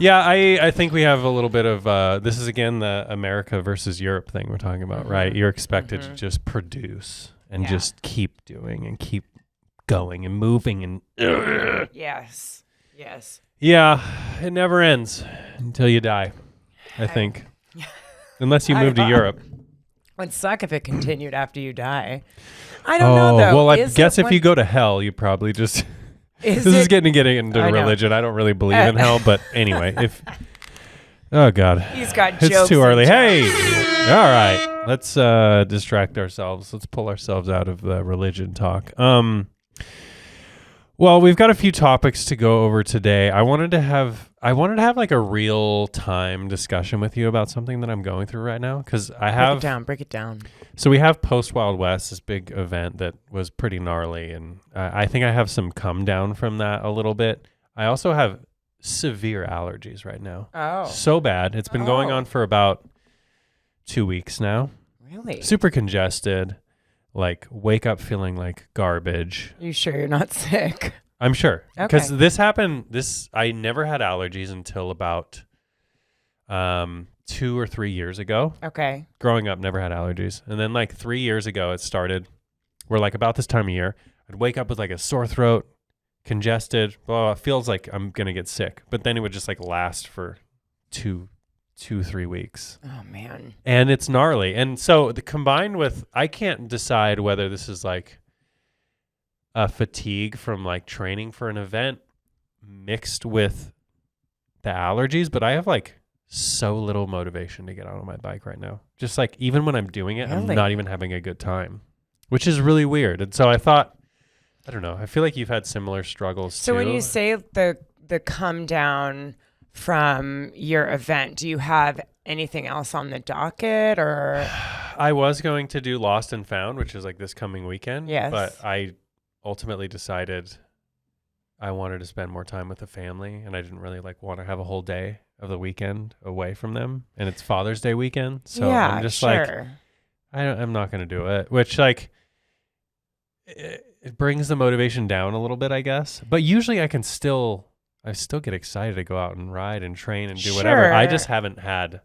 Yeah, I think we have a little bit of this is again the America versus Europe thing we're talking about, right? You're expected to just produce and just keep doing and keep going and moving and Yes. yeah, it never ends until you die, I think. Unless you move to Europe. It would suck if it continued after you die. I don't know though. Well, I guess if you go to hell, you probably just this is getting into religion. I don't really believe in hell, but anyway, oh God, he's got it's jokes too early. Hey, all right, let's distract ourselves. Let's pull ourselves out of the religion talk. Well, we've got a few topics to go over today. I wanted to have like a real time discussion with you about something that I'm going through right now because I have break it down. So we have Post Wild West, this big event that was pretty gnarly, and I think I have some come down from that a little bit. I also have severe allergies right now. Oh, so bad. It's been going on for about 2 weeks now. Really? Super congested. Like wake up feeling like garbage. You sure you're not sick? I'm sure. Because Okay. this happened, I never had allergies until about 2 or 3 years ago. Okay. Growing up, never had allergies. And then like 3 years ago, it started where like about this time of year, I'd wake up with like a sore throat, congested, it feels like I'm going to get sick. But then it would just like last for 2-3 weeks. Oh man. And it's gnarly. And so combined with, I can't decide whether this is like a fatigue from like training for an event mixed with the allergies, but I have like so little motivation to get out on my bike right now. Just like even when I'm doing it, I'm not even having a good time, which is really weird. And so I thought, I don't know, I feel like you've had similar struggles too. So when you say the come down from your event, do you have anything else on the docket or? I was going to do Lost and Found, which is like this coming weekend. Yes. But I ultimately decided I wanted to spend more time with the family, and I didn't really like want to have a whole day of the weekend away from them. And it's Father's Day weekend, so I'm just like, I'm not going to do it. Which like it brings the motivation down a little bit, I guess. But usually I still get excited to go out and ride and train and do whatever. I just haven't had.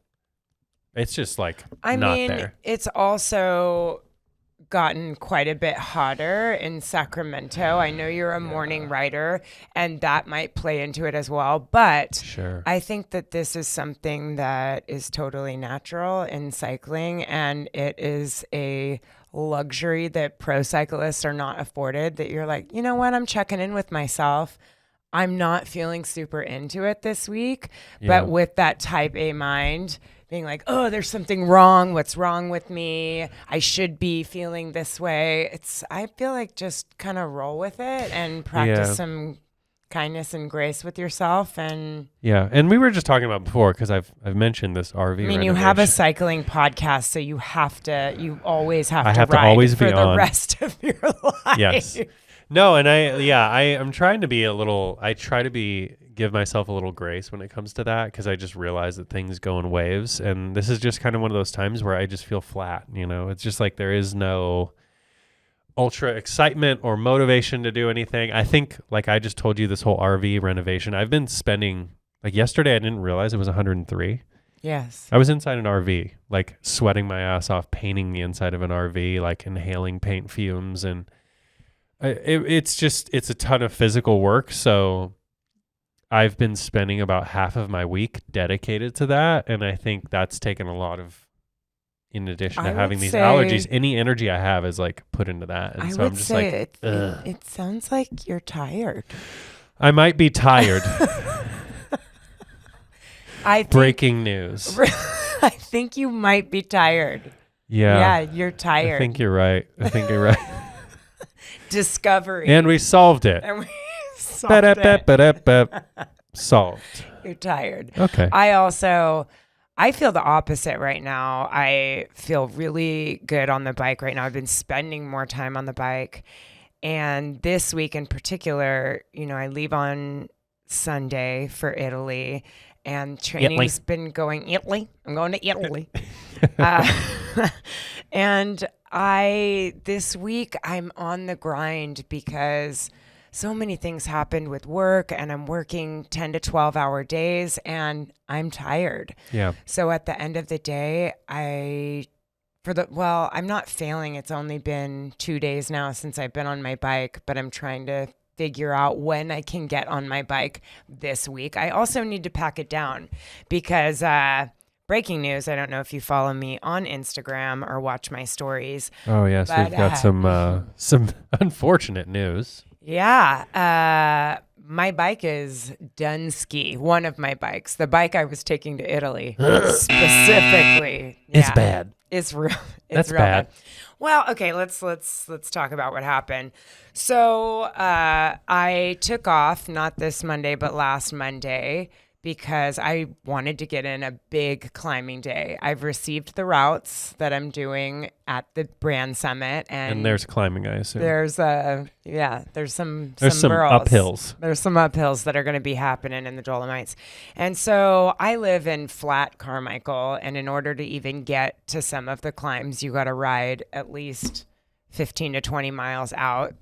It's just like not there. It's also gotten quite a bit hotter in Sacramento. I know you're a morning rider, and that might play into it as well. But I think that this is something that is totally natural in cycling, and it is a luxury that pro cyclists are not afforded, that you're like, you know what, I'm checking in with myself. I'm not feeling super into it this week, but with that type A mind, being like, oh, there's something wrong. What's wrong with me? I should be feeling this way. I feel like just kind of roll with it and practice some kindness and grace with yourself. And we were just talking about before, because I've mentioned this RV. I mean, you have a cycling podcast, so you always have to ride always for be the on. Rest of your life. Yes. No, and I'm trying to be give myself a little grace when it comes to that, because I just realize that things go in waves, and this is just kind of one of those times where I just feel flat, it's just like there is no ultra excitement or motivation to do anything. I think, like I just told you, this whole RV renovation, I've been spending, like yesterday I didn't realize it was 103. Yes. I was inside an RV, like sweating my ass off, painting the inside of an RV, like inhaling paint fumes, and it's a ton of physical work. So I've been spending about half of my week dedicated to that. And I think that's taken a lot of, in addition to having these allergies, any energy I have is like put into that. And so I'm just like, it sounds like you're tired. I might be tired. Breaking news. I think you might be tired. Yeah. Yeah, you're tired. I think you're right. Discovery. And we solved it. Solved. You're tired. Okay. I feel the opposite right now. I feel really good on the bike right now. I've been spending more time on the bike. And this week in particular, I leave on Sunday for Italy, and training's been going Italy. I'm going to Italy. And this week I'm on the grind because so many things happened with work, and I'm working 10 to 12-hour days, and I'm tired. Yeah. So at the end of the day, I'm not failing. It's only been 2 days now since I've been on my bike, but I'm trying to figure out when I can get on my bike this week. I also need to pack it down because breaking news, I don't know if you follow me on Instagram or watch my stories. Oh, yes. We've got some unfortunate news. Yeah. My bike is done ski. One of my bikes, the bike I was taking to Italy specifically. It's bad. It's real. That's real bad. Well, okay, let's talk about what happened. So I took off not this Monday, but last Monday because I wanted to get in a big climbing day. I've received the routes that I'm doing at the brand summit, and there's climbing, I assume. There's some burls. Uphills. There's some uphills that are going to be happening in the Dolomites. And so I live in flat Carmichael, and in order to even get to some of the climbs, you got to ride at least 15 to 20 miles out.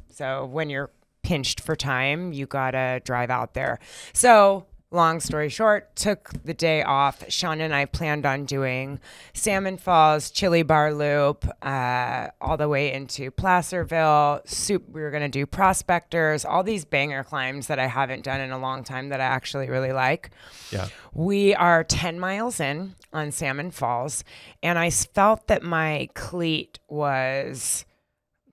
So when you're pinched for time, you got to drive out there. So long story short, took the day off. Sean and I planned on doing Salmon Falls, Chili Bar Loop, all the way into Placerville. We were going to do Prospectors, all these banger climbs that I haven't done in a long time that I actually really like. Yeah. We are 10 miles in on Salmon Falls, and I felt that my cleat was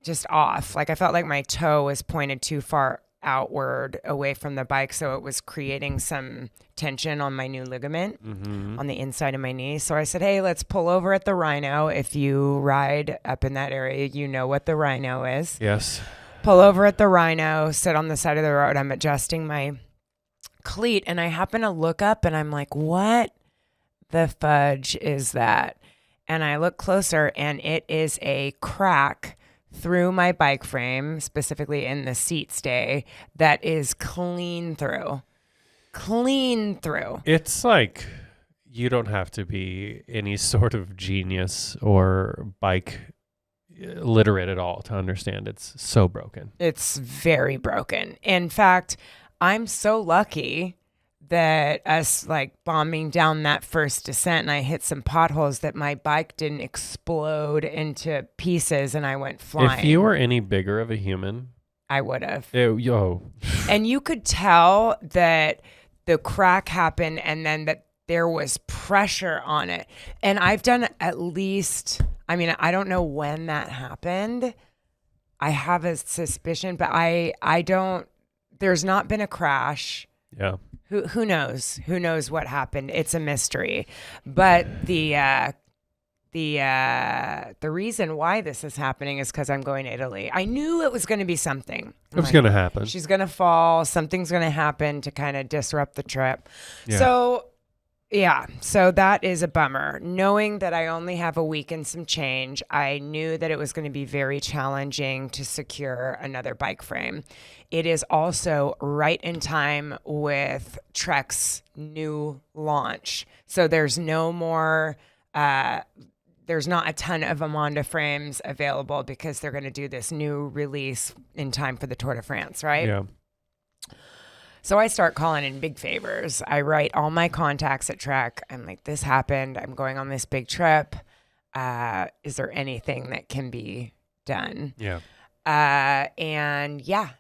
just off. Like I felt like my toe was pointed too far outward away from the bike, so it was creating some tension on my new ligament on the inside of my knee. So I said, hey, let's pull over at the Rhino. If you ride up in that area, you know what the Rhino is. Yes. Pull over at the Rhino, sit on the side of the road. I'm adjusting my cleat, and I happen to look up, and I'm like, what the fudge is that? And I look closer, and it is a crack through my bike frame, specifically in the seat stay, that is clean through. It's like you don't have to be any sort of genius or bike literate at all to understand it's so broken. It's very broken. In fact, I'm so lucky that us like bombing down that first descent, and I hit some potholes, that my bike didn't explode into pieces and I went flying. If you were any bigger of a human, I would have. And you could tell that the crack happened and then that there was pressure on it. And I've done at least, I mean, I don't know when that happened. I have a suspicion, but I don't, there's not been a crash. Yeah. Who knows? Who knows what happened? It's a mystery. But the reason why this is happening is because I'm going to Italy. I knew it was going to be something. It was going to happen. She's going to fall. Something's going to happen to kind of disrupt the trip. Yeah. So that is a bummer. Knowing that I only have a week and some change, I knew that it was going to be very challenging to secure another bike frame. It is also right in time with Trek's new launch. So there's no more, there's not a ton of Amonda frames available because they're going to do this new release in time for the Tour de France, right? Yeah. So I start calling in big favors. I write all my contacts at Trek. I'm like, this happened. I'm going on this big trip. Is there anything that can be done? Yeah.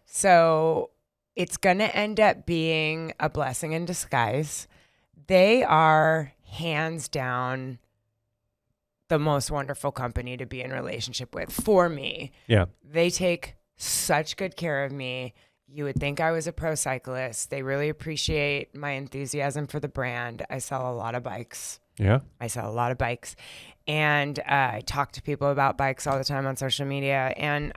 So it's going to end up being a blessing in disguise. They are hands down the most wonderful company to be in relationship with for me. Yeah. They take such good care of me. You would think I was a pro cyclist. They really appreciate my enthusiasm for the brand. I sell a lot of bikes. Yeah. And I talk to people about bikes all the time on social media. And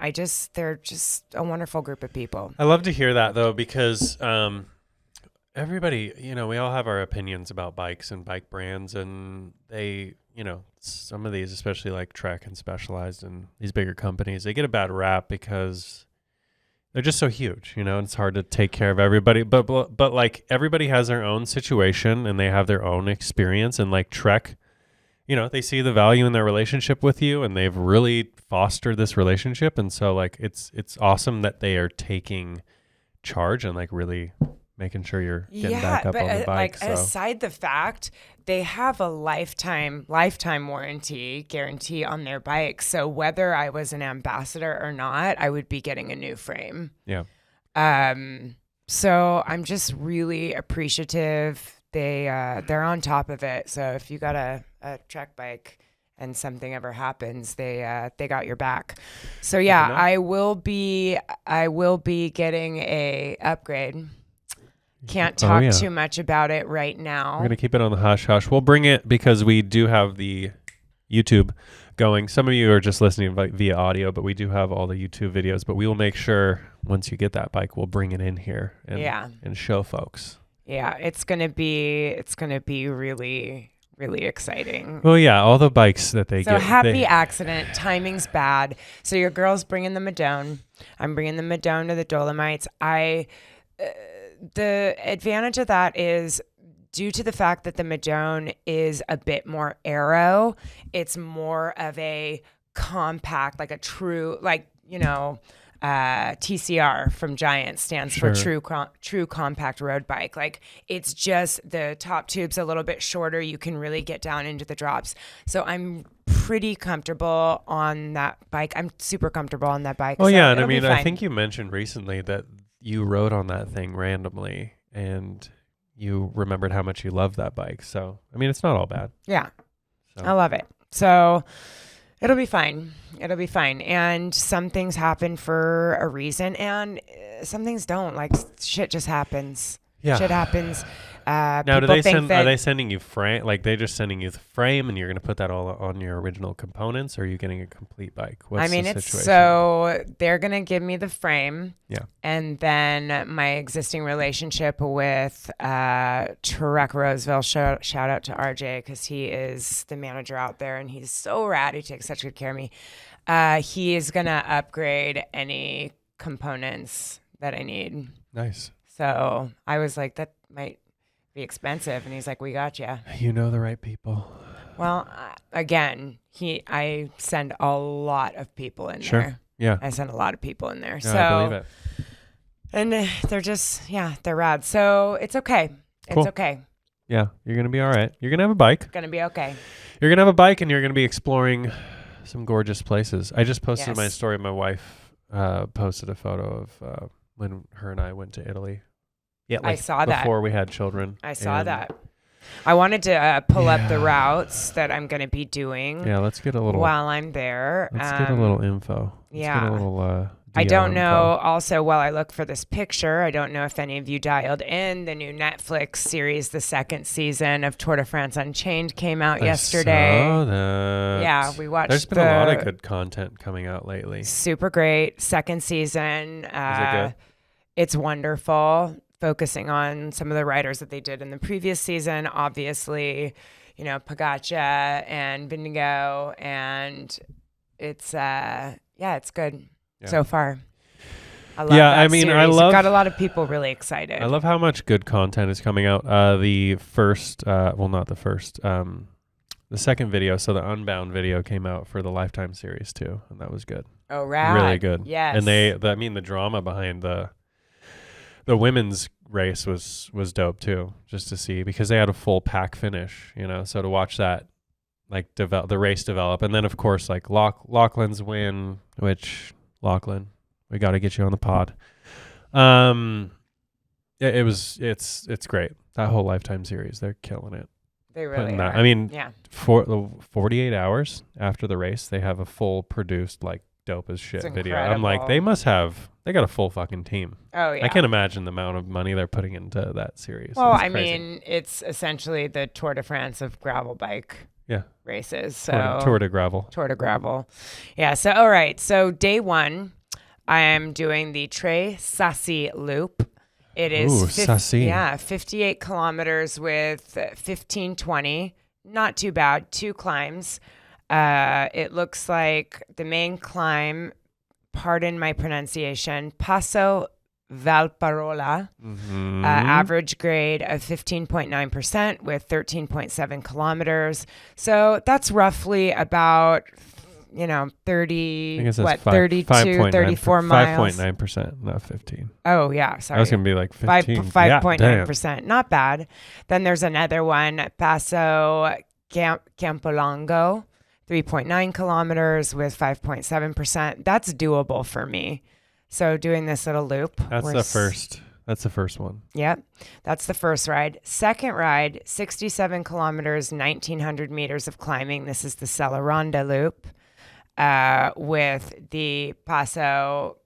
they're just a wonderful group of people. I love to hear that, though, because everybody, we all have our opinions about bikes and bike brands. And they, some of these, especially like Trek and Specialized and these bigger companies, they get a bad rap because they're just so huge, and it's hard to take care of everybody. But like everybody has their own situation and they have their own experience. And like Trek they see the value in their relationship with you, and they've really fostered this relationship. And so like, it's awesome that they are taking charge and like really making sure you're getting back up on the bike. Like, aside the fact they have a lifetime warranty guarantee on their bike. So whether I was an ambassador or not, I would be getting a new frame. Yeah. So I'm just really appreciative. They're on top of it. So if you got a trek bike and something ever happens, they got your back. So yeah, I will be getting a upgrade. Can't talk too much about it right now. We're going to keep it on the hush hush. We'll bring it because we do have the YouTube going. Some of you are just listening via audio, but we do have all the YouTube videos. But we will make sure once you get that bike, we'll bring it in here and show folks. Yeah, it's gonna be really, really exciting. Well, yeah, all the bikes that they get. So happy accident. Timing's bad. So your girl's bringing the Madone. I'm bringing the Madone to the Dolomites. The advantage of that is due to the fact that the Madone is a bit more aero. It's more of a compact, like a true, TCR from Giant stands for true compact road bike. Like, it's just the top tube's a little bit shorter. You can really get down into the drops. So I'm pretty comfortable on that bike. I'm super comfortable on that bike. Oh, so yeah. And I mean, I think you mentioned recently that you rode on that thing randomly and you remembered how much you loved that bike. So, I mean, it's not all bad. Yeah. So. I love it. So it'll be fine. It'll be fine. And some things happen for a reason and some things don't. Like, shit just happens. Yeah. Shit happens. Now, are they sending you frame? Like, they just sending you the frame and you're going to put that all on your original components, or are you getting a complete bike? What's the situation? So they're going to give me the frame. Yeah. And then my existing relationship with Trek Roseville, shout out to RJ, because he is the manager out there and he's so rad. He takes such good care of me. He is going to upgrade any components that I need. Nice. So I was like, that might be expensive, and he's like, we got you. You know the right people. Well, again, I send a lot of people in there. Yeah, I send a lot of people in there. No, so I believe it. And they're just they're rad. So it's okay. Cool. It's okay. Yeah, you're gonna be all right. You're gonna have a bike. Gonna be okay. You're gonna have a bike, and you're gonna be exploring some gorgeous places. I just posted my story. My wife posted a photo of when her and I went to Italy. Yeah, I saw that before we had children. I saw that. I wanted to pull up the routes that I'm going to be doing. Yeah, let's get a little while I'm there. Let's get a little info. Let's get a little. I don't know. Also, while I look for this picture, I don't know if any of you dialed in. The new Netflix series, the second season of Tour de France Unchained, came out yesterday. Saw that. Yeah, we watched. There's been a lot of good content coming out lately. Super great second season. Is it good? It's wonderful. Focusing on some of the riders that they did in the previous season, obviously, Pagacha and Vindigo, and it's it's good so far. I love that series. Got a lot of people really excited. I love how much good content is coming out. The second video, so the Unbound video came out for the Lifetime series too, and that was good. Oh, rad. Really good. Yes. And the drama behind the women's race was dope too, just to see, because they had a full pack finish, so to watch that, like, the race develop. And then of course, like, Lachlan's win, which Lachlan, we got to get you on the pod. It's great. That whole Lifetime series, they're killing it. They really are. I mean, for the 48 hours after the race, they have a full produced, like, dope as shit video. I'm like, they got a full fucking team. Oh yeah. I can't imagine the amount of money they're putting into that series. Well, I mean, it's essentially the Tour de France of gravel bike races. So Tour de Gravel. Tour de Gravel. Yeah. So all right. So day 1, I am doing the Tre Sassi loop. It is 58 kilometers with 1520. Not too bad. 2 climbs. It looks like the main climb, pardon my pronunciation, Passo Valparola, average grade of 15.9% with 13.7 kilometers. So that's roughly about, 32, 34 miles. 5.9%, not 15. Oh, yeah. Sorry. I was going to be like 15. 5.9%. Not bad. Then there's another one, Paso Campolongo, 3.9 kilometers with 5.7%. That's doable for me. So doing this little loop. That's the first one. Yep. That's the first ride. Second ride, 67 kilometers, 1,900 meters of climbing. This is the Celaranda loop with the Paso,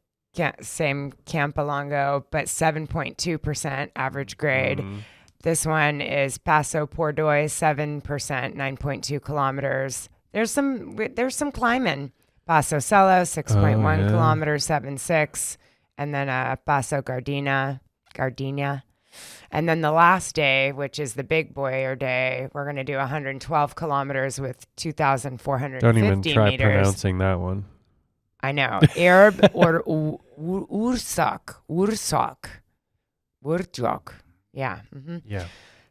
same Campolongo, but 7.2% average grade. This one is Paso Pordoy, 7%, 9.2 kilometers. There's some climbing. Paso Celo, 6.1 kilometers, 7.6. And then Paso Gardenia. And then the last day, which is the big boyer day, we're going to do 112 kilometers with 2,450 meters. Don't even try pronouncing that one. I know. Erb or Ursak. Yeah. Mm-hmm. Yeah.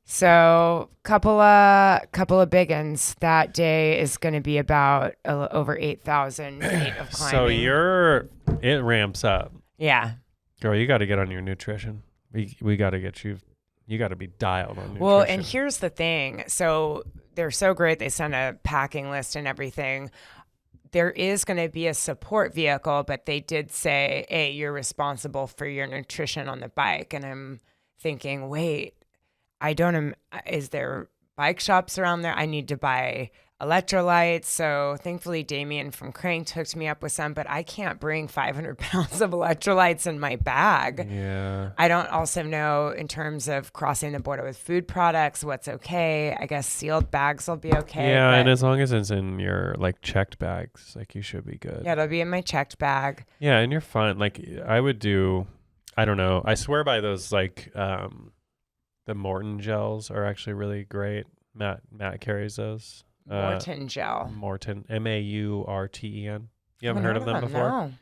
So couple of big uns. That day is going to be about over 8,000 feet of climbing. So it ramps up. Yeah. Girl, you got to get on your nutrition. We got to get you. You got to be dialed on nutrition. Well, and here's the thing. So they're so great. They send a packing list and everything. There is going to be a support vehicle, but they did say, hey, you're responsible for your nutrition on the bike. And I'm thinking, wait, is there bike shops around there? I need to buy electrolytes. So thankfully Damien from Cranked hooked me up with some, but I can't bring 500 pounds of electrolytes in my bag. Yeah. I don't also know in terms of crossing the border with food products, what's okay. I guess sealed bags will be okay. Yeah. And as long as it's in your checked bags, you should be good. Yeah. It'll be in my checked bag. Yeah. And you're fine. I would do, I don't know. I swear by those, the Morton gels are actually really great. Matt carries those. Morton gel. Morton, Maurten. You haven't heard of them before? No.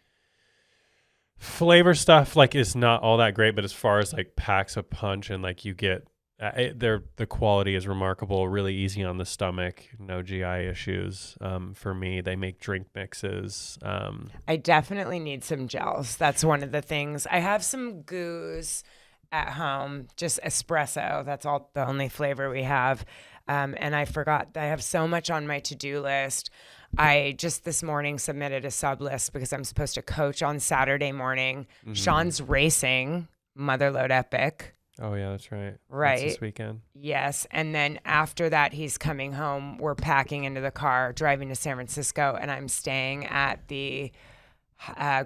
Flavor stuff is not all that great, but as far as packs a punch and you get, the quality is remarkable. Really easy on the stomach, no GI issues. For me, they make drink mixes. I definitely need some gels. That's one of the things. I have some goos at home, just espresso. That's the only flavor we have. And I forgot, I have so much on my to-do list. I just this morning submitted a sub list because I'm supposed to coach on Saturday morning. Mm-hmm. Sean's racing Motherload Epic. Oh yeah, that's right. Right. That's this weekend. Yes. And then after that, he's coming home. We're packing into the car, driving to San Francisco, and I'm staying at the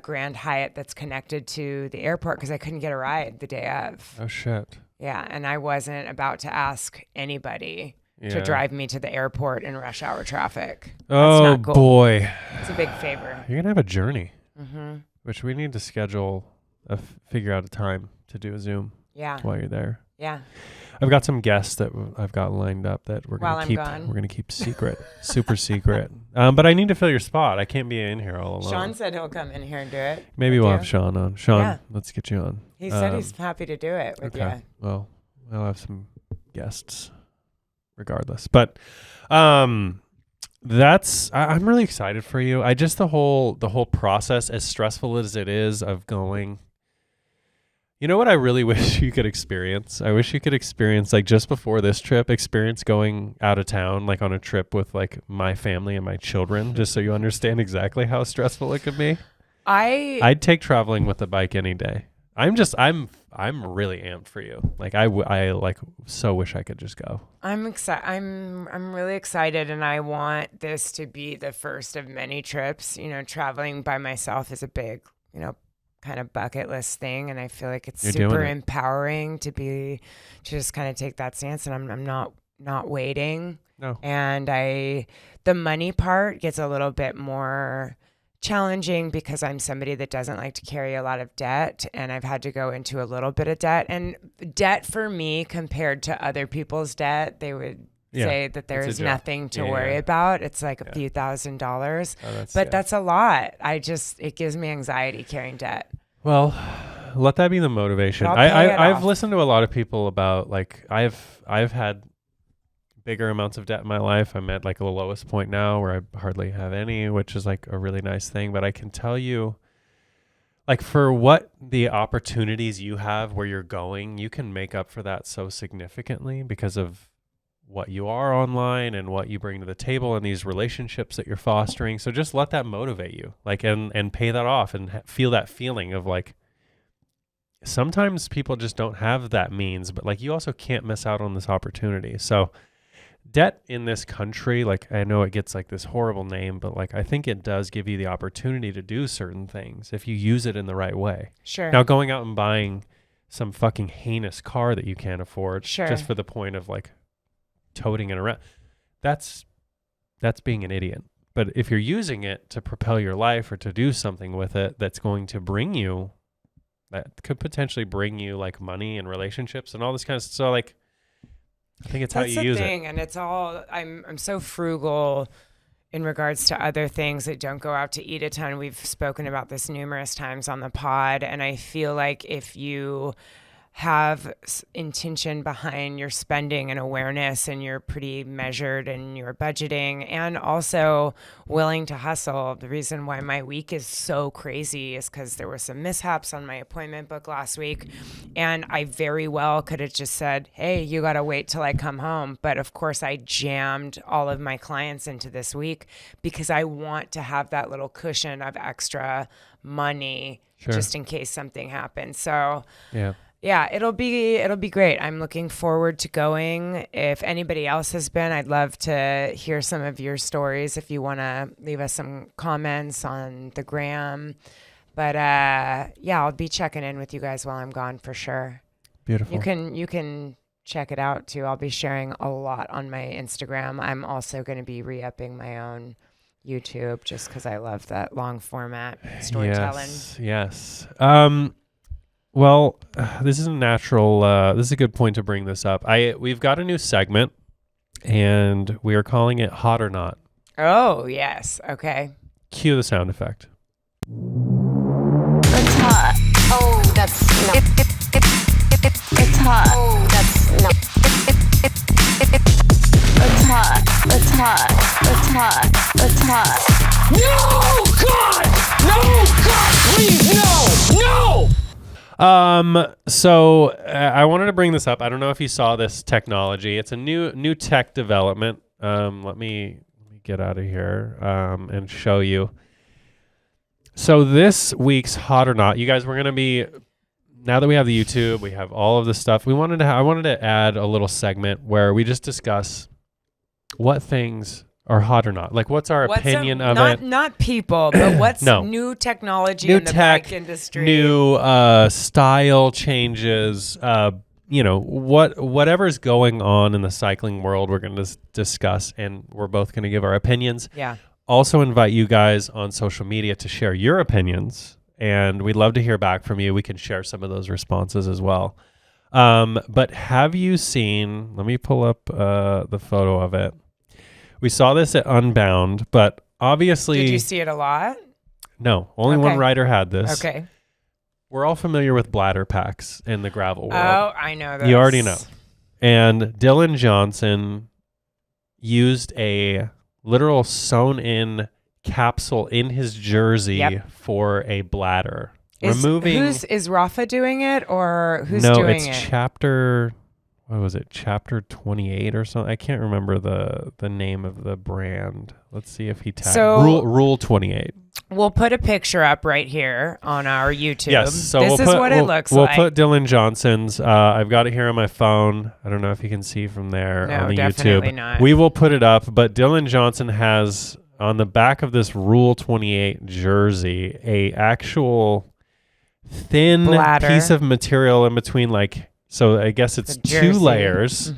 Grand Hyatt that's connected to the airport because I couldn't get a ride the day of. Oh shit. Yeah. And I wasn't about to ask anybody to drive me to the airport in rush hour traffic. Oh, not cool. Boy. It's a big favor. You're going to have a journey, which we need to schedule, figure out a time to do a Zoom while you're there. Yeah. I've got some guests that I've got lined up that we're going to keep secret, super secret. But I need to fill your spot. I can't be in here all alone. Sean said he'll come in here and do it. Maybe we'll have Sean on. Sean, let's get you on. He said he's happy to do it with you. Well, I'll have some guests regardless. But I'm really excited for you. I just the whole process, as stressful as it is of going. You know what I really wish you could experience? I wish you could experience just before this trip, going out of town on a trip with my family and my children, just so you understand exactly how stressful it could be. I'd take traveling with the bike any day. I'm really amped for you. I so wish I could just go. I'm excited. I'm really excited, and I want this to be the first of many trips. Traveling by myself is a big, kind of bucket list thing, and I feel like it's super empowering to just kind of take that stance, and I'm not waiting. No. And the money part gets a little bit more challenging because I'm somebody that doesn't like to carry a lot of debt, and I've had to go into a little bit of debt. And debt for me compared to other people's debt, they would say that there is nothing to worry about. It's a few $1,000s, but that's a lot. It gives me anxiety carrying debt. Well, let that be the motivation. I've listened to a lot of people about like I've had bigger amounts of debt in my life. I'm at like the lowest point now where I hardly have any, which is like a really nice thing. But I can tell you, like for what the opportunities you have where you're going, you can make up for that so significantly because of what you are online and what you bring to the table and these relationships that you're fostering. So just let that motivate you, like, and pay that off and feel that feeling of like, sometimes people just don't have that means, but like you also can't miss out on this opportunity. So debt in this country, like I know it gets like this horrible name, but like I think it does give you the opportunity to do certain things if you use it in the right way. Sure. Now going out and buying some fucking heinous car that you can't afford just for the point of like toting it around, that's being an idiot. But if you're using it to propel your life or to do something with it that's going to bring you, that could potentially bring you like money and relationships and all this kind of stuff. So like, I think it's how you use it. And it's all, I'm so frugal in regards to other things that don't go out to eat a ton. We've spoken about this numerous times on the pod. And I feel like if you have intention behind your spending and awareness and you're pretty measured in your budgeting and also willing to hustle. The reason why my week is so crazy is because there were some mishaps on my appointment book last week, and I very well could have just said, hey, you got to wait till I come home. But of course I jammed all of my clients into this week because I want to have that little cushion of extra money just in case something happens. So yeah, it'll be great. I'm looking forward to going. If anybody else has been, I'd love to hear some of your stories if you want to leave us some comments on the gram. But yeah, I'll be checking in with you guys while I'm gone for sure. Beautiful. You can check it out too. I'll be sharing a lot on my Instagram. I'm also going to be re-upping my own YouTube just because I love that long format storytelling. Yes. Well, this is a natural, this is a good point to bring this up. We've got a new segment and we are calling it Hot or Not. Oh, yes. Okay. Cue the sound effect. It's hot. Oh, that's no. It's hot. Oh, that's no. It's hot. It's hot. It's hot. It's hot. No, God! No, God, please, no! No! So I wanted to bring this up. I don't know if you saw this technology. It's a new tech development. Let me get out of here, and show you. So this week's Hot or Not, you guys, we're going to be, now that we have the YouTube, we have all of this stuff. I wanted to add a little segment where we just discuss what things are hot or not. Like, what's our opinion of it? Not people, but what's new technology new in the tech, bike industry? New style changes. Whatever's going on in the cycling world, we're going to discuss, and we're both going to give our opinions. Yeah. Also invite you guys on social media to share your opinions, and we'd love to hear back from you. We can share some of those responses as well. But have you seen, let me pull up the photo of it. We saw this at Unbound, but obviously... Did you see it a lot? No, only one rider had this. Okay. We're all familiar with bladder packs in the gravel world. Oh, I know those. You already know. And Dylan Johnson used a literal sewn-in capsule in his jersey for a bladder. Is Rafa doing it, or who's doing it? No, it's chapter... What was it? Chapter 28 or something? I can't remember the name of the brand. Let's see if he tagged. Rule 28. We'll put a picture up right here on our YouTube. Yes. So this is what it looks like. We'll put Dylan Johnson's. I've got it here on my phone. I don't know if you can see from there on the definitely YouTube. Not. We will put it up. But Dylan Johnson has on the back of this Rule 28 jersey a actual thin piece of material in between, like. So I guess it's 2 layers,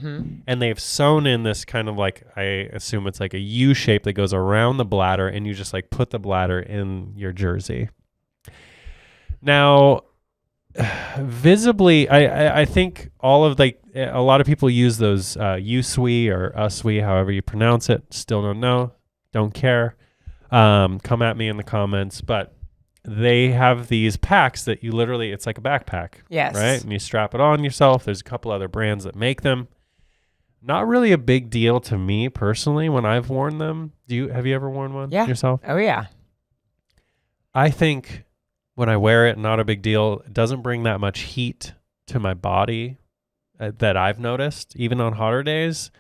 and they've sewn in this kind of like, I assume it's like a U shape that goes around the bladder, and you just like put the bladder in your jersey. Now, visibly, I think all of a lot of people use those USWE or USWE, however you pronounce it. Still don't know, don't care. Come at me in the comments, but they have these packs that you literally, it's like a backpack. Yes. Right? And you strap it on yourself. There's a couple other brands that make them. Not really a big deal to me personally when I've worn them. Have you ever worn one yourself? Oh, yeah. I think when I wear it, not a big deal. It doesn't bring that much heat to my body that I've noticed, even on hotter days.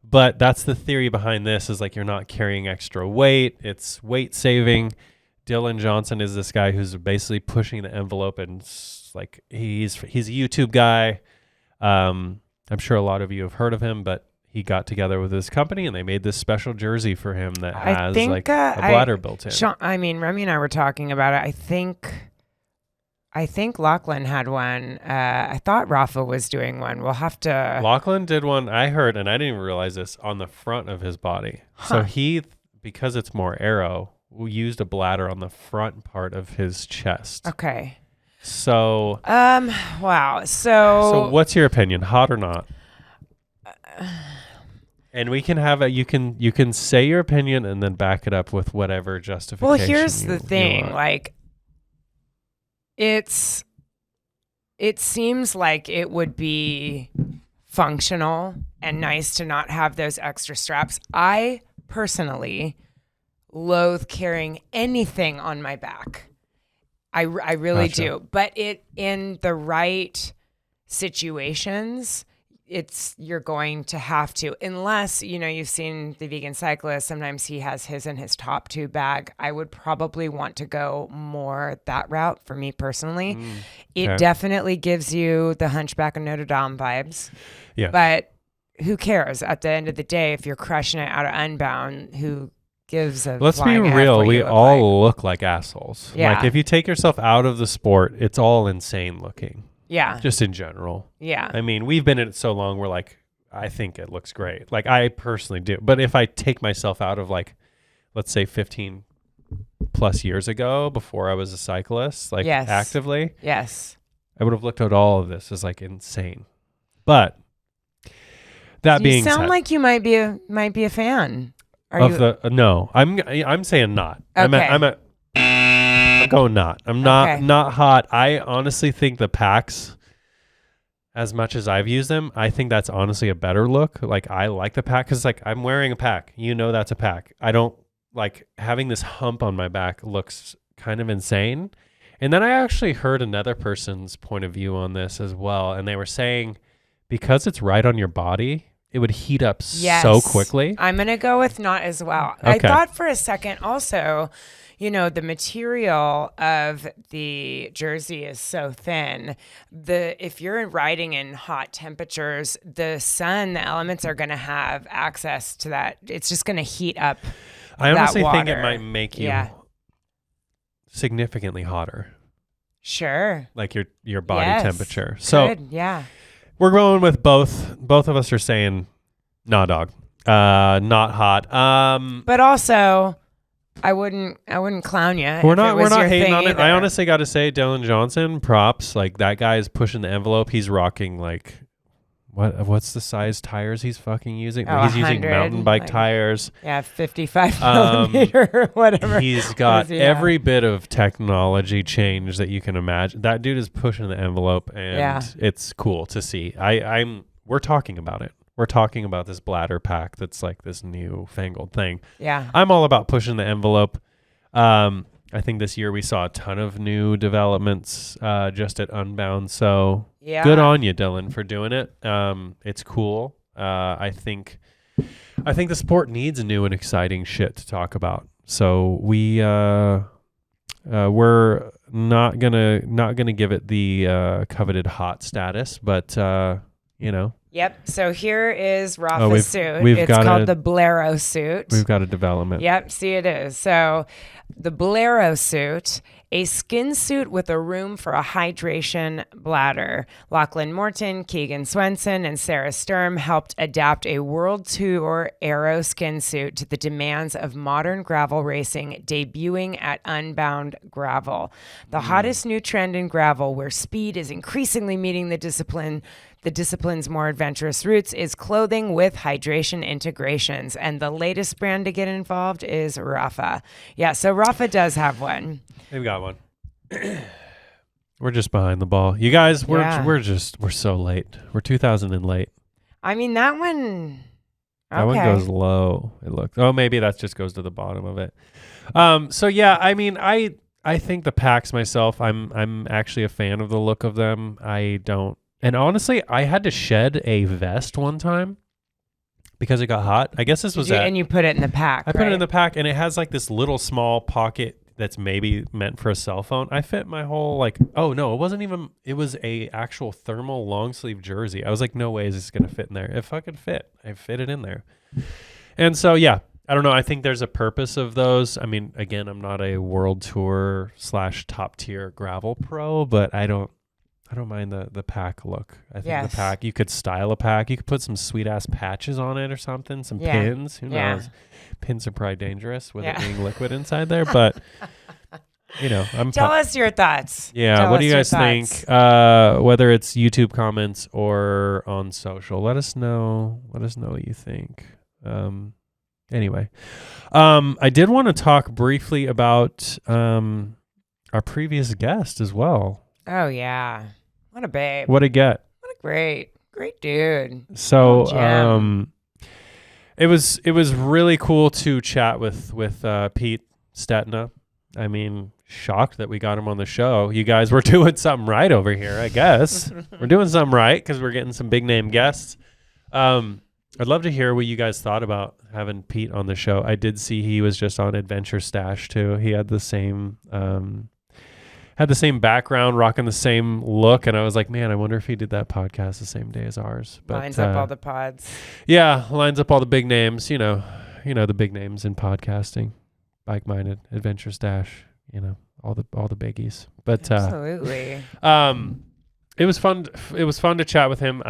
But that's the theory behind this, is like you're not carrying extra weight. It's weight saving. Dylan Johnson is this guy who's basically pushing the envelope, and like he's a YouTube guy. I'm sure a lot of you have heard of him, but he got together with his company and they made this special jersey for him that has a bladder built in. Remy and I were talking about it. I think Lachlan had one. I thought Rafa was doing one. We'll have to. Lachlan did one, I heard, and I didn't even realize this, on the front of his body. So he, because it's more aero, used a bladder on the front part of his chest. Okay. So. Wow. So what's your opinion? Hot or not? And we can have you can say your opinion and then back it up with whatever justification. Well, here's the thing. Like, it seems like it would be functional and nice to not have those extra straps. I personally loathe carrying anything on my back. I really do. But in the right situations, you're going to have to, unless, you've seen the vegan cyclist. Sometimes he has his in his top tube bag. I would probably want to go more that route for me personally. It definitely gives you the Hunchback of Notre Dame vibes. Yeah. But who cares? At the end of the day, if you're crushing it out of Unbound, who gives a Let's be real. We all look like assholes. Yeah. Like if you take yourself out of the sport, it's all insane looking. Yeah. Just in general. Yeah. I mean, we've been in it so long, we're like, I think it looks great. Like I personally do. But if I take myself out of like, let's say 15 plus years ago, before I was a cyclist, like actively, I would have looked at all of this as like insane. But that being said, you sound like you might be a fan. No, I'm saying not. Okay. I'm going not. I'm not hot. I honestly think the packs, as much as I've used them, I think that's honestly a better look. Like I like the pack because like I'm wearing a pack. That's a pack. I don't like having this hump on my back. Looks kind of insane. And then I actually heard another person's point of view on this as well, and they were saying because it's right on your body, it would heat up so quickly. I'm going to go with not as well. Okay. I thought for a second also, the material of the jersey is so thin. If you're riding in hot temperatures, the elements are going to have access to that. It's just going to heat up I honestly that water. think it might make you significantly hotter. Sure. Like your body temperature. So good. Yeah. We're going with both. Both of us are saying, nah, dog. Not hot. But also, I wouldn't clown you. We're not hating on it. I honestly got to say, Dylan Johnson, props. Like that guy is pushing the envelope. He's rocking like what's the size tires he's fucking using? He's using mountain bike tires. Yeah, 55 millimeter or whatever. He's got every bit of technology change that you can imagine. That dude is pushing the envelope, and it's cool to see. We're talking about it. We're talking about this bladder pack that's like this new fangled thing. Yeah. I'm all about pushing the envelope. I think this year we saw a ton of new developments just at Unbound. So good on you, Dylan, for doing it. It's cool. I think the sport needs new and exciting shit to talk about. So we're not gonna give it the coveted hot status, but Yep. So here is Rafa's suit. It's called the Bolero suit. We've got a development. Yep. See, it is. So the Bolero suit, a skin suit with a room for a hydration bladder. Lachlan Morton, Keegan Swenson, and Sarah Sturm helped adapt a World Tour Aero skin suit to the demands of modern gravel racing, debuting at Unbound Gravel. The hottest new trend in gravel, where speed is increasingly meeting the discipline's more adventurous roots, is clothing with hydration integrations. And the latest brand to get involved is Rafa. Yeah, so Rafa does have one. They've got one. We're just behind the ball. You guys, we're so late. We're 2000 and late. I mean, that one... That one goes low. It looks. Oh, maybe that just goes to the bottom of it. So yeah, I mean, I think the packs myself, I'm actually a fan of the look of them. I don't, and honestly, I had to shed a vest one time because it got hot. I guess this was and you put it in the pack. I put it in the pack, and it has like this little small pocket that's maybe meant for a cell phone. I fit my whole oh no, it wasn't even, it was a actual thermal long sleeve jersey. I was like, no way is this going to fit in there. It fucking fit. I fit it in there. And so, yeah, I don't know. I think there's a purpose of those. I mean, again, I'm not a world tour / top tier gravel pro, but I don't mind the pack look. I think the pack, you could style a pack. You could put some sweet ass patches on it or something, some pins. Who knows? Pins are probably dangerous with it being liquid inside there, but you know, tell us your thoughts. Yeah, what do you guys think? Whether it's YouTube comments or on social, let us know. Let us know what you think. Anyway, I did want to talk briefly about our previous guest as well. Oh yeah, what a babe! What a get! What a great dude. So it was really cool to chat with Pete Stetina. I mean, shocked that we got him on the show. You guys were doing something right over here, I guess. We're doing something right because we're getting some big name guests. I'd love to hear what you guys thought about having Pete on the show. I did see he was just on Adventure Stash too. He had the same background, rocking the same look, and I was like, man, I wonder if he did that podcast the same day as ours. But lines up all the pods. Yeah, lines up all the big names. You know the big names in podcasting, BIKEMINDED, Adventure Stash. You know all the biggies. But absolutely, it was fun. It was fun to chat with him.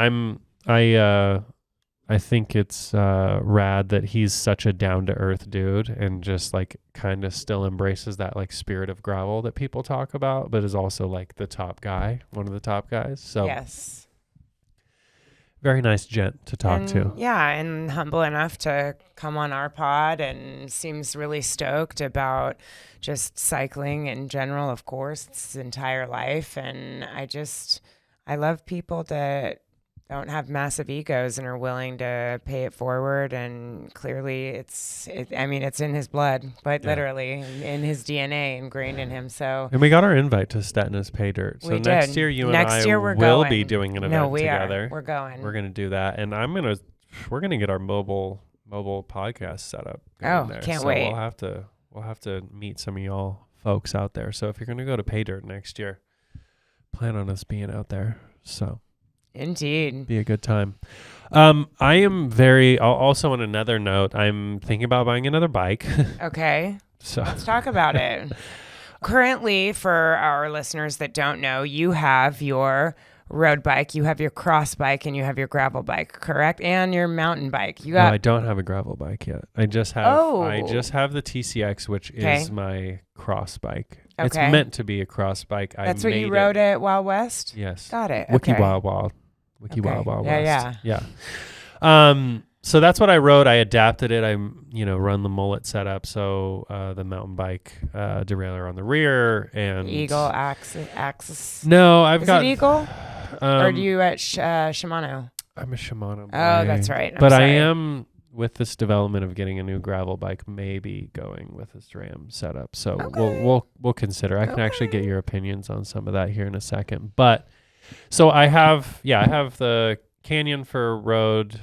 I think it's rad that he's such a down-to-earth dude and just like kind of still embraces that like spirit of gravel that people talk about, but is also like the top guy, one of the top guys. So yes, very nice gent to talk to. Yeah, and humble enough to come on our pod and seems really stoked about just cycling in general, of course, his entire life. And I love people that don't have massive egos and are willing to pay it forward. And clearly it's in his blood, but literally in his DNA ingrained in him. So, and we got our invite to Stetina's Pay Dirt. So next year and I will be doing an event together. We're going to do that. And we're going to get our mobile podcast set up. Can't wait. We'll have to meet some of y'all folks out there. So if you're going to go to Pay Dirt next year, plan on us being out there. So indeed. Be a good time. I am also on another note, I'm thinking about buying another bike. Okay. So let's talk about it. Currently, for our listeners that don't know, you have your road bike, you have your cross bike, and you have your gravel bike, correct? And your mountain bike. No, I don't have a gravel bike yet. I just have the TCX, which is my cross bike. Okay. It's meant to be a cross bike. That's what you rode at Wild West? Yes. Got it. Wiki okay. Wild Wild West. Yeah. So that's what I rode. I adapted it. I run the mullet setup. So the mountain bike derailleur on the rear and Eagle axis. No, Is it Eagle? Or are you at Shimano? I'm a Shimano. Oh, that's right. But I am with this development of getting a new gravel bike, maybe going with a SRAM setup. So we'll consider. I can actually get your opinions on some of that here in a second. But so I have the Canyon for road.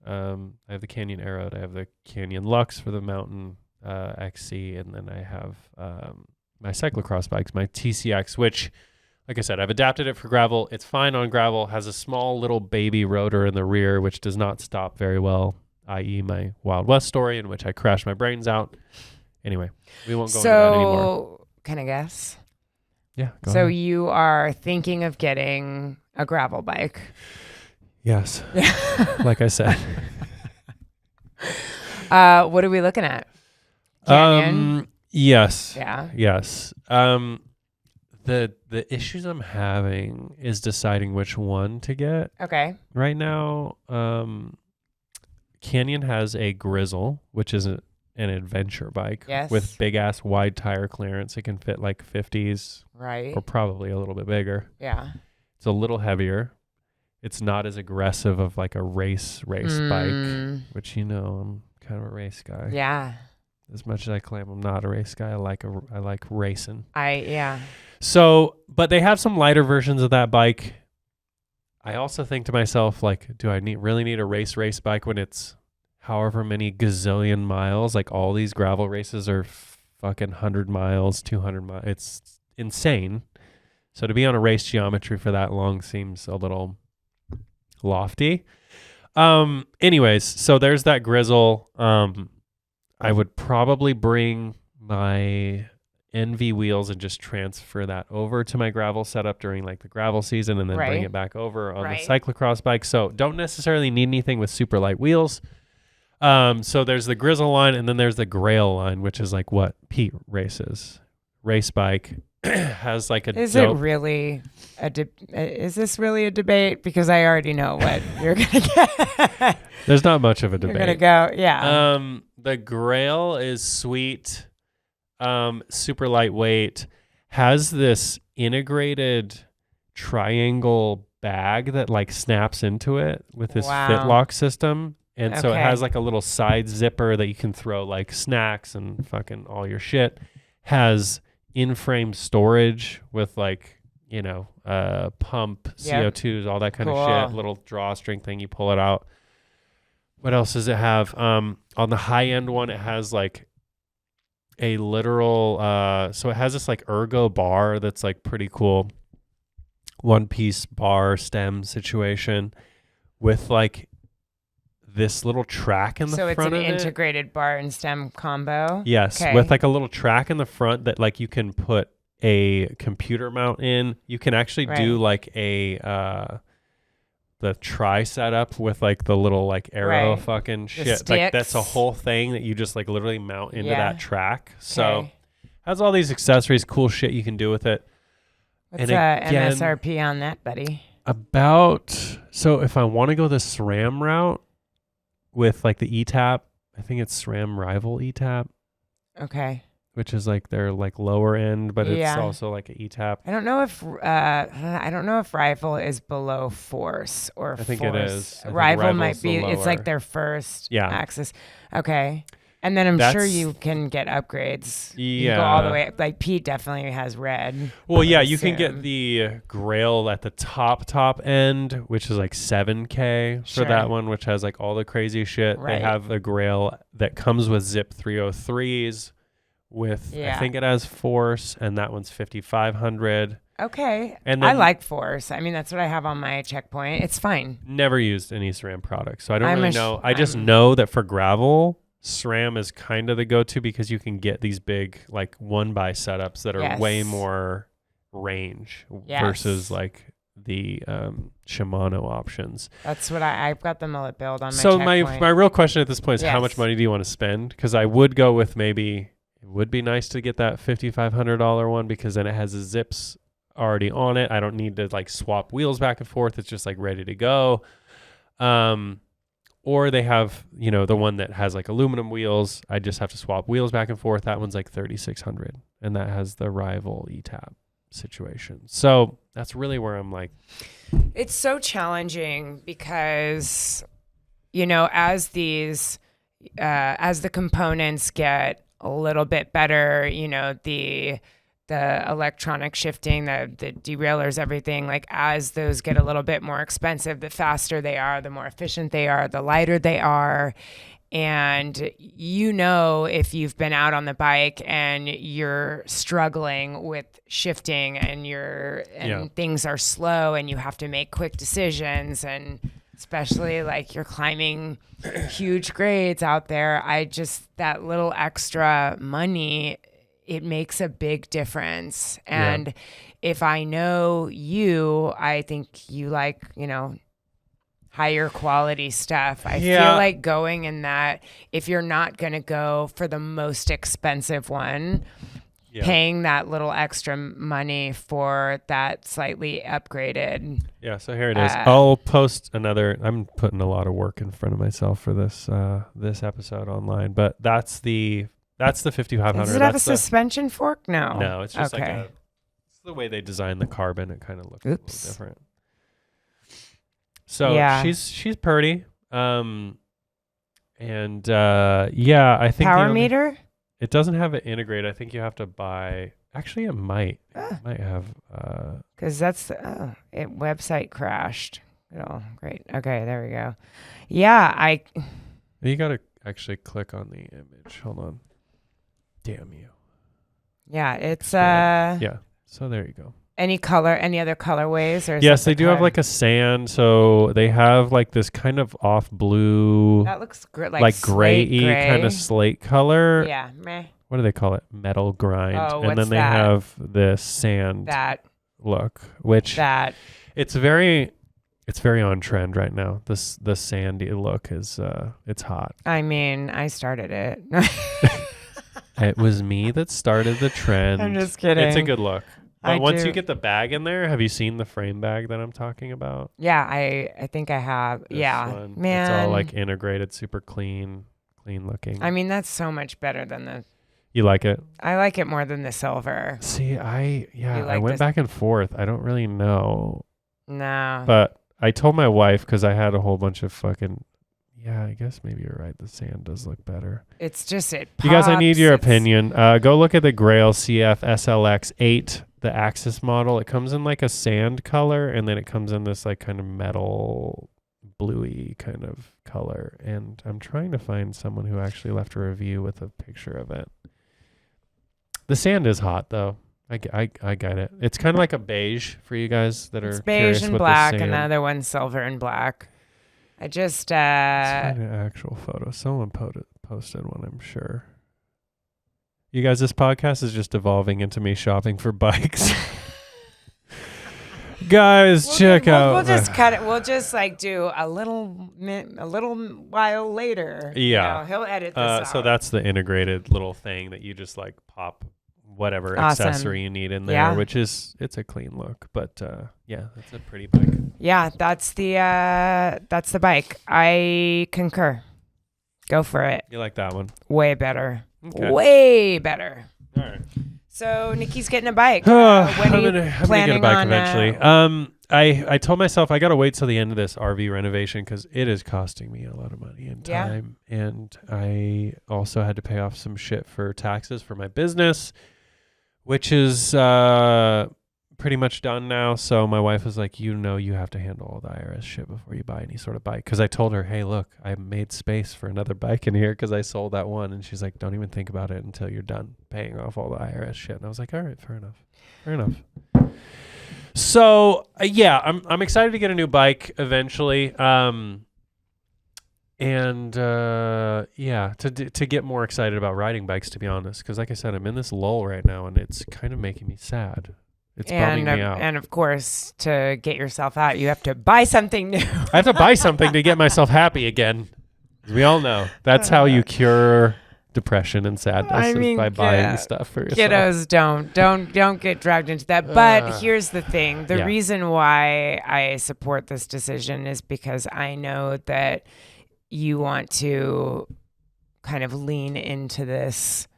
I have the Canyon Aero. I have the Canyon Lux for the mountain XC, and then I have my cyclocross bikes, my TCX, which, like I said, I've adapted it for gravel. It's fine on gravel. Has a small little baby rotor in the rear, which does not stop very well, i.e. my Wild West story in which I crashed my brains out. Anyway, we won't go into that anymore. So, can I guess? Yeah, go So ahead. you are thinking of getting a gravel bike? Yes. Like I said. What are we looking at? Canyon? Yes. Yeah. Yes. The issues I'm having is deciding which one to get. Okay. Right now, Canyon has a Grizzle, which is an adventure bike Yes. with big ass wide tire clearance. It can fit like 50s Right. or probably a little bit bigger. Yeah. It's a little heavier. It's not as aggressive of like a race bike, which, you know, I'm kind of a race guy. Yeah. As much as I claim I'm not a race guy, I like racing. Yeah. So, but they have some lighter versions of that bike. I also think to myself, like, do I really need a race bike when it's however many gazillion miles? Like, all these gravel races are fucking 100 miles, 200 miles. It's insane. So to be on a race geometry for that long seems a little lofty. Anyways, so there's that Grizzle. I would probably bring my NV wheels and just transfer that over to my gravel setup during like the gravel season, and then bring it back over on the cyclocross bike. So don't necessarily need anything with super light wheels. So there's the Grizzle line, and then there's the Grail line, which is like what Pete races. Race bike has like a. Is this really a debate? Because I already know what you're gonna get. There's not much of a debate. You're gonna go, yeah. The Grail is sweet, super lightweight, has this integrated triangle bag that like snaps into it with this fit lock system. And so it has like a little side zipper that you can throw like snacks and fucking all your shit. Has in-frame storage with like, you know, pump, CO2s, all that kind of shit. Little drawstring thing, you pull it out. What else does it have? On the high end one, it has like a literal, so it has this like ergo bar that's like pretty cool. One piece bar stem situation with like this little track in the front of it. So it's an integrated bar and stem combo? Yes, with like a little track in the front that like you can put a computer mount in. You can actually do like a the tri setup with like the little like arrow fucking shit. Like that's a whole thing that you just like literally mount into that track. So has all these accessories, cool shit you can do with it. What's MSRP on that, buddy? So if I want to go the SRAM route with like the ETAP, I think it's SRAM Rival ETAP. Okay. Which is like their like lower end, but it's also like an ETAP. I don't know if Rival is below Force or I think Force. it is. Rival might be. It's like their first axis. Okay. And then I'm sure you can get upgrades. Yeah. You can go all the way. Like Pete definitely has red. Well, yeah, you can get the Grail at the top end, which is like 7K for that one, which has like all the crazy shit. Right. They have a Grail that comes with Zip 303s with, I think it has Force, and that one's 5,500. Okay. And then, I like Force. I mean, that's what I have on my checkpoint. It's fine. Never used any SRAM products, so I don't really know. I just know that for gravel, SRAM is kind of the go-to because you can get these big like 1x setups that are way more range versus like the Shimano options. That's what I've got the mullet build on my So checkpoint. my real question at this point is how much money do you want to spend? Because I would go with maybe it would be nice to get that $5,500 one because then it has the zips already on it. I don't need to like swap wheels back and forth. It's just like ready to go. Or they have, you know, the one that has like aluminum wheels. I just have to swap wheels back and forth. That one's like $3,600, and that has the Rival ETAP situation. So that's really where I'm like, it's so challenging because, you know, as the components get a little bit better, you know, the electronic shifting, the derailleurs, everything, like as those get a little bit more expensive, the faster they are, the more efficient they are, the lighter they are. And you know, if you've been out on the bike and you're struggling with shifting and things are slow and you have to make quick decisions, and especially like you're climbing huge grades out there, that little extra money, it makes a big difference. And if I know you, I think you like, you know, higher quality stuff. I feel like going in that, if you're not going to go for the most expensive one, paying that little extra money for that slightly upgraded. Yeah, so here it is. I'll post another. I'm putting a lot of work in front of myself for this this episode online, but that's the 5500. Does it have a suspension fork? No. No, it's just it's the way they design the carbon. It kind of looks a little different. So she's pretty. I think power meter. It doesn't have it integrated. I think you have to buy. Actually, it might. It might have. Because that's website crashed. Oh, great. Okay, there we go. Yeah, You got to actually click on the image. Hold on. Damn you. Yeah, it's Yeah. So there you go. Any other colorways? Or yes, they do have like a sand. So they have like this kind of off blue. That looks like gray-y kind of slate color. Yeah. Meh. What do they call it? Metal grind. Oh, and then they have this sand look, which it's very on trend right now. The sandy look is it's hot. I mean, I started it. It was me that started the trend. I'm just kidding. It's a good look. But once you get the bag in there, have you seen the frame bag that I'm talking about? Yeah, I think I have. This one. Man. It's all like integrated, super clean looking. I mean, that's so much better than the... You like it? I like it more than the silver. See, I went back and forth. I don't really know. No. But I told my wife, because I had a whole bunch of fucking... Yeah, I guess maybe you're right. The sand does look better. It's just it pops. You guys, I need your opinion. Go look at the Grail CF SLX 8, the Axis model. It comes in like a sand color, and then it comes in this like kind of metal bluey kind of color. And I'm trying to find someone who actually left a review with a picture of it. The sand is hot though. I get it. It's kind of like a beige for you guys that are beige and black, and and the other one's silver and black. I just let's find an actual photo. Someone posted one, I'm sure. You guys, this podcast is just evolving into me shopping for bikes. Guys, check out. We'll just cut it. We'll just like do a little while later. Yeah, he'll edit this out. So that's the integrated little thing that you just like pop whatever accessory you need in there, which is it's a clean look. But yeah, that's a pretty bike. Yeah, that's the bike. I concur. Go for it. You like that one? Way better. Okay. Way better. All right. So Nikki's getting a bike. When are you planning on eventually? I told myself I got to wait till the end of this RV renovation because it is costing me a lot of money and time. And I also had to pay off some shit for taxes for my business, which is pretty much done now. So my wife was like, you have to handle all the IRS shit before you buy any sort of bike. Because I told her, hey, look, I made space for another bike in here because I sold that one. And she's like, don't even think about it until you're done paying off all the IRS shit. And I was like, all right, fair enough. So yeah, I'm excited to get a new bike eventually. To get more excited about riding bikes, to be honest, because like I said, I'm in this lull right now, and it's kind of making me sad. It's bumming me out. And of course, to get yourself out, you have to buy something new. I have to buy something to get myself happy again. As we all know, that's how you cure depression and sadness, is by buying stuff for yourself. Kiddos, don't get dragged into that. But here's the thing. The reason why I support this decision is because I know that you want to kind of lean into this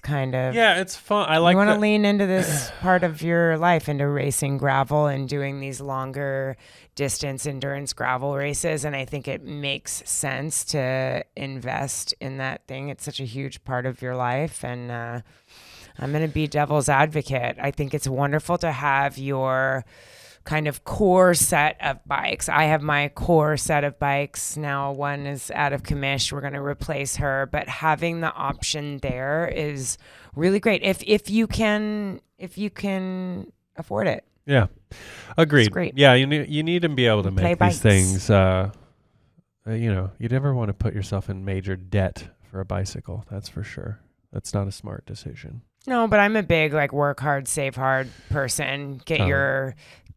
kind of... Yeah, it's fun. I like. You want to lean into this part of your life, into racing gravel and doing these longer distance endurance gravel races. And I think it makes sense to invest in that thing. It's such a huge part of your life. And I'm going to be devil's advocate. I think it's wonderful to have your kind of core set of bikes. I have my core set of bikes now. One is out of commish. We're going to replace her, but having the option there is really great if you can afford it. Yeah, agreed. It's great. Yeah, you need to be able to make these things. You never want to put yourself in major debt for a bicycle. That's for sure. That's not a smart decision. No, but I'm a big like work hard, save hard person.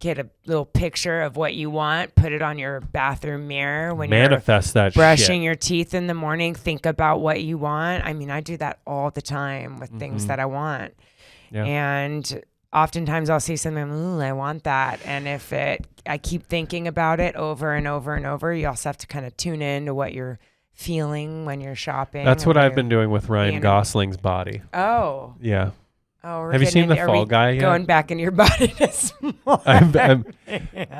Get a little picture of what you want, put it on your bathroom mirror when manifest you're that brushing shit. your teeth in the morning. Think about what you want. I mean, I do that all the time with things that I want. Yeah. And oftentimes I'll see something, ooh, I want that. And I keep thinking about it over and over and over. You also have to kind of tune in to what you're feeling when you're shopping. That's what I've been doing with Ryan Gosling's body. Oh. Yeah. Oh, have you seen The Fall Guy yet? Going back into your body dysmorphia.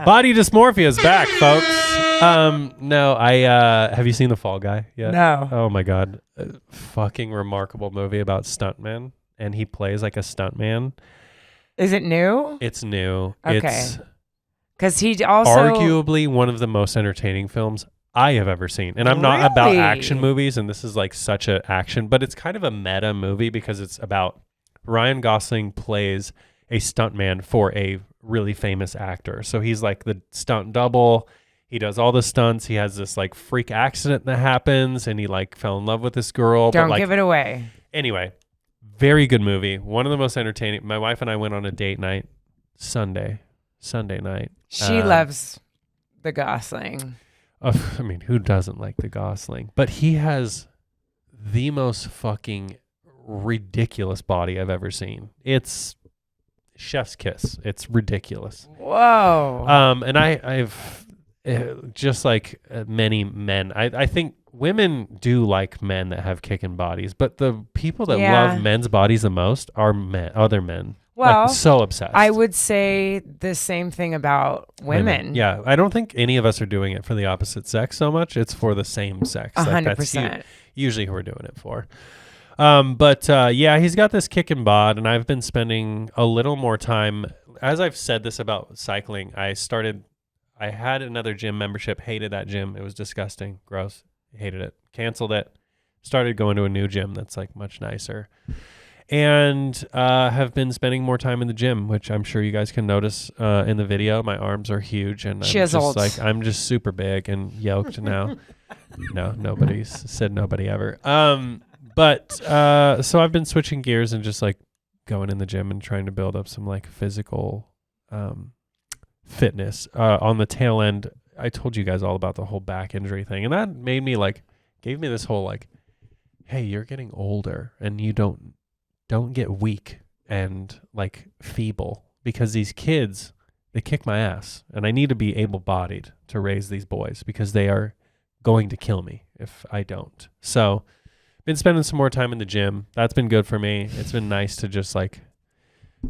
Body dysmorphia is back, folks. No, have you seen The Fall Guy yet? No. Oh my God. Fucking remarkable movie about stuntmen. And he plays like a stuntman. Is it new? It's new. Okay. It's because he also arguably one of the most entertaining films I have ever seen. And I'm not about action movies, and this is like such a action, but it's kind of a meta movie because it's about Ryan Gosling plays a stuntman for a really famous actor. So he's like the stunt double. He does all the stunts. He has this like freak accident that happens, and he like fell in love with this girl. Don't give it away. Anyway, very good movie. One of the most entertaining. My wife and I went on a date night Sunday night. She loves the Gosling. I mean, who doesn't like the Gosling? But he has the most fucking ridiculous body I've ever seen. It's chef's kiss. It's ridiculous. Whoa. And I've just like many men, I think women do like men that have kicking bodies, but the people that love men's bodies the most are other men. Well, like, so obsessed. I would say the same thing about women. Yeah, I don't think any of us are doing it for the opposite sex so much. It's for the same sex. 100%. That's usually who we're doing it for. Yeah, he's got this kicking bod, and I've been spending a little more time. As I've said this about cycling, I had another gym membership, hated that gym. It was disgusting, gross, hated it, canceled it, started going to a new gym that's like much nicer. And have been spending more time in the gym, which I'm sure you guys can notice in the video. My arms are huge, and I'm just super big and yoked now. No, nobody's said nobody ever. So I've been switching gears and just like going in the gym and trying to build up some like physical fitness. On the tail end, I told you guys all about the whole back injury thing, and that made me gave me this whole like, hey, you're getting older, and you don't get weak and like feeble, because these kids, they kick my ass, and I need to be able-bodied to raise these boys because they are going to kill me if I don't. So been spending some more time in the gym. That's been good for me. It's been nice to just like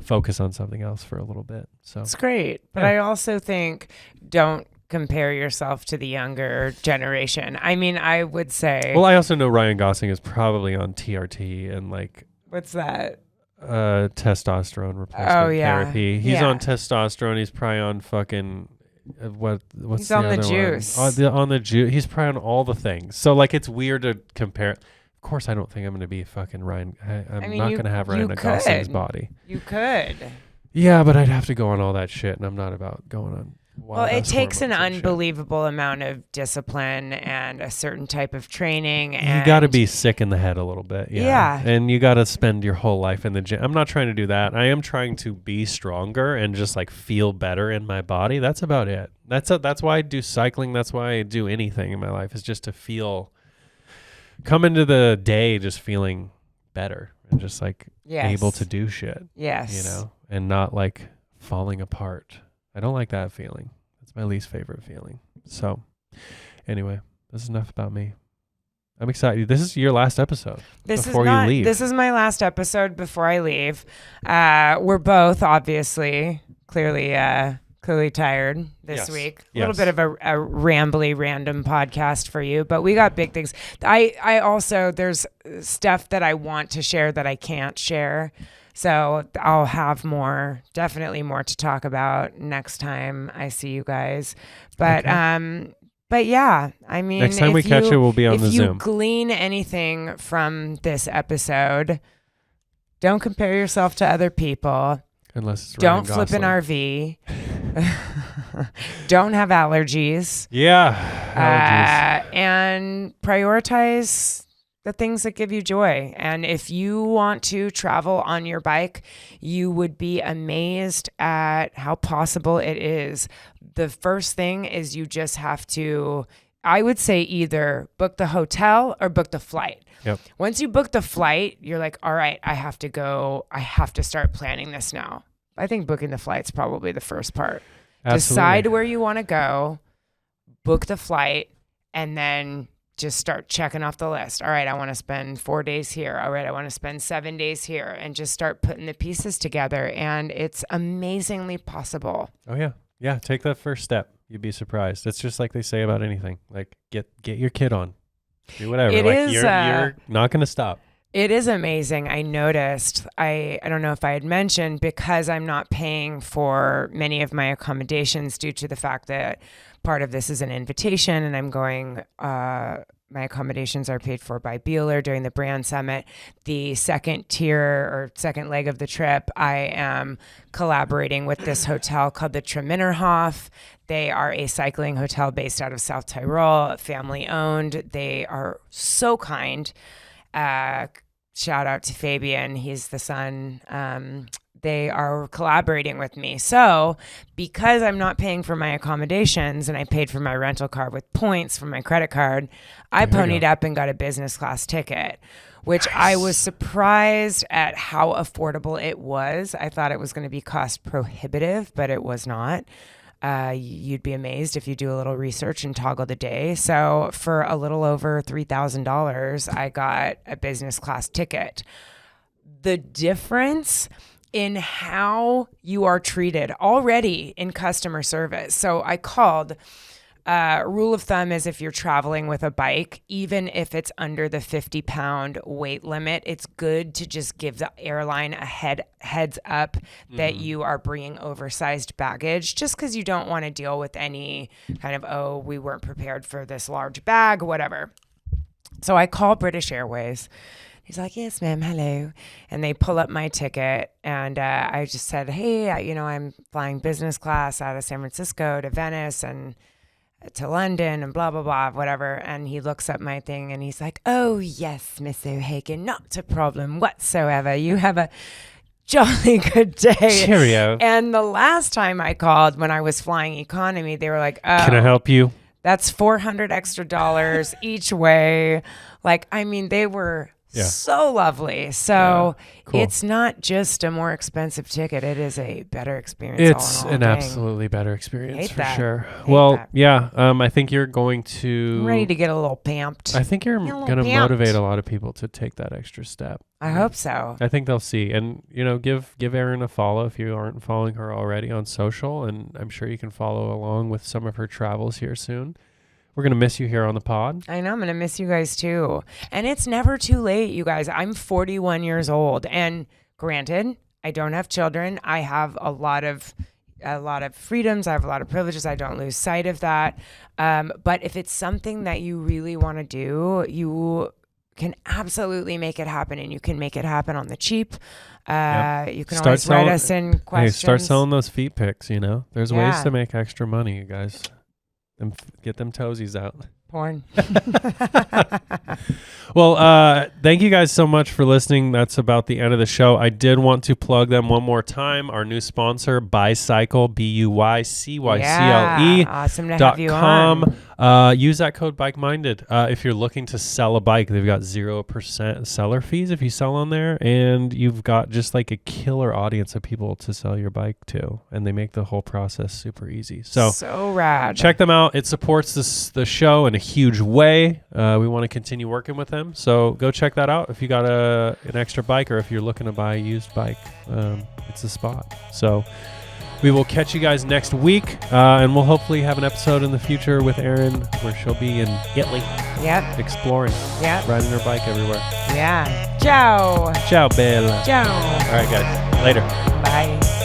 focus on something else for a little bit. So it's great. But I also think don't compare yourself to the younger generation. I mean, I would say. Well, I also know Ryan Gosling is probably on TRT and like. What's that? Testosterone replacement therapy. He's on testosterone. He's probably on fucking what's he's the on other the juice. On the juice. He's probably on all the things. So like it's weird to compare. Of course, I don't think I'm going to be fucking Ryan. I'm not going to have Ryan Gosling's body. You could. Yeah, but I'd have to go on all that shit, and I'm not about going on. Well, it takes an unbelievable amount of discipline and a certain type of training. And you got to be sick in the head a little bit. Yeah. And you got to spend your whole life in the gym. I'm not trying to do that. I am trying to be stronger and just like feel better in my body. That's about it. That's why I do cycling. That's why I do anything in my life, is just to come into the day just feeling better and just like able to do shit. Yes. You know, and not like falling apart. I don't like that feeling. That's my least favorite feeling. So anyway, this is enough about me. I'm excited. This is your last episode before you leave. This is my last episode before I leave. We're both obviously clearly tired this week. A little bit of a rambly random podcast for you, but we got big things. I also, there's stuff that I want to share that I can't share. So I'll have definitely more to talk about next time I see you guys. But but yeah, I mean, next time we catch you, we'll be on the Zoom. If you glean anything from this episode, don't compare yourself to other people. Unless it's don't flip an RV. Don't have allergies. Yeah, allergies. And prioritize the things that give you joy. And if you want to travel on your bike, you would be amazed at how possible it is. The first thing is you just have to, I would say, either book the hotel or book the flight. Yep. Once you book the flight, you're like, all right, I have to start planning this now. I think booking the flight's probably the first part. Absolutely. Decide where you want to go, book the flight, and then just start checking off the list. All right, I want to spend 4 days here. All right, I want to spend 7 days here, and just start putting the pieces together. And it's amazingly possible. Oh yeah. Yeah. Take that first step. You'd be surprised. It's just like they say about anything. Like get your kid on. Do whatever. It like is, you're not going to stop. It is amazing. I noticed, I don't know if I had mentioned, because I'm not paying for many of my accommodations due to the fact that part of this is an invitation and I'm going, my accommodations are paid for by Bueller during the brand summit. The second tier or second leg of the trip, I am collaborating with this hotel called the Treminnerhof. They are a cycling hotel based out of South Tyrol, family owned. They are so kind. Shout out to Fabian. He's the son. They are collaborating with me. So because I'm not paying for my accommodations and I paid for my rental car with points from my credit card, I ponied up and got a business class ticket, which I was surprised at how affordable it was. I thought it was going to be cost prohibitive, but it was not. You'd be amazed if you do a little research and toggle the day. So for a little over $3,000, I got a business class ticket. The difference in how you are treated already in customer service. So I called. Rule of thumb is if you're traveling with a bike, even if it's under the 50-pound weight limit, it's good to just give the airline a heads up that you are bringing oversized baggage, just because you don't want to deal with any kind of, oh, we weren't prepared for this large bag, whatever. So I call British Airways. He's like, yes, ma'am, hello. And they pull up my ticket. And I just said, hey, I'm flying business class out of San Francisco to Venice and to London and blah, blah, blah, whatever. And he looks up my thing and he's like, oh, yes, Miss O'Hagan, not a problem whatsoever. You have a jolly good day. Cheerio. And the last time I called when I was flying economy, they were like, oh. Can I help you? That's $400 extra each way. Like, I mean, they were so lovely. So cool. It's not just a more expensive ticket. It is a better experience. It's an absolutely better experience for sure. Hate I think you're going to... I'm ready to get a little pamped. I think you're going to motivate a lot of people to take that extra step. I hope so. I think they'll see. And, give Erin a follow if you aren't following her already on social. And I'm sure you can follow along with some of her travels here soon. We're going to miss you here on the pod. I know. I'm going to miss you guys too. And it's never too late, you guys. I'm 41 years old. And granted, I don't have children. I have a lot of freedoms. I have a lot of privileges. I don't lose sight of that. But if it's something that you really want to do, you can absolutely make it happen. And you can make it happen on the cheap. You can always write us in questions. Hey, start selling those feet pics, There's ways to make extra money, you guys. Get them toesies out. Porn. Well, thank you guys so much for listening. That's about the end of the show. I did want to plug them one more time. Our new sponsor, Bicycle, BUYCYCLE. Yeah, awesome to have you on. Use that code BIKEMINDED. If you're looking to sell a bike, they've got 0% seller fees if you sell on there, and you've got just like a killer audience of people to sell your bike to, and they make the whole process super easy. So rad. Check them out. It supports the show in a huge way. We want to continue working with them, so go check that out. If you got an extra bike, or if you're looking to buy a used bike, it's the spot. So we will catch you guys next week, and we'll hopefully have an episode in the future with Erin where she'll be in Italy. Yep. Exploring. Yep. Riding her bike everywhere. Yeah. Ciao. Ciao, Bella. Ciao. All right, guys. Later. Bye.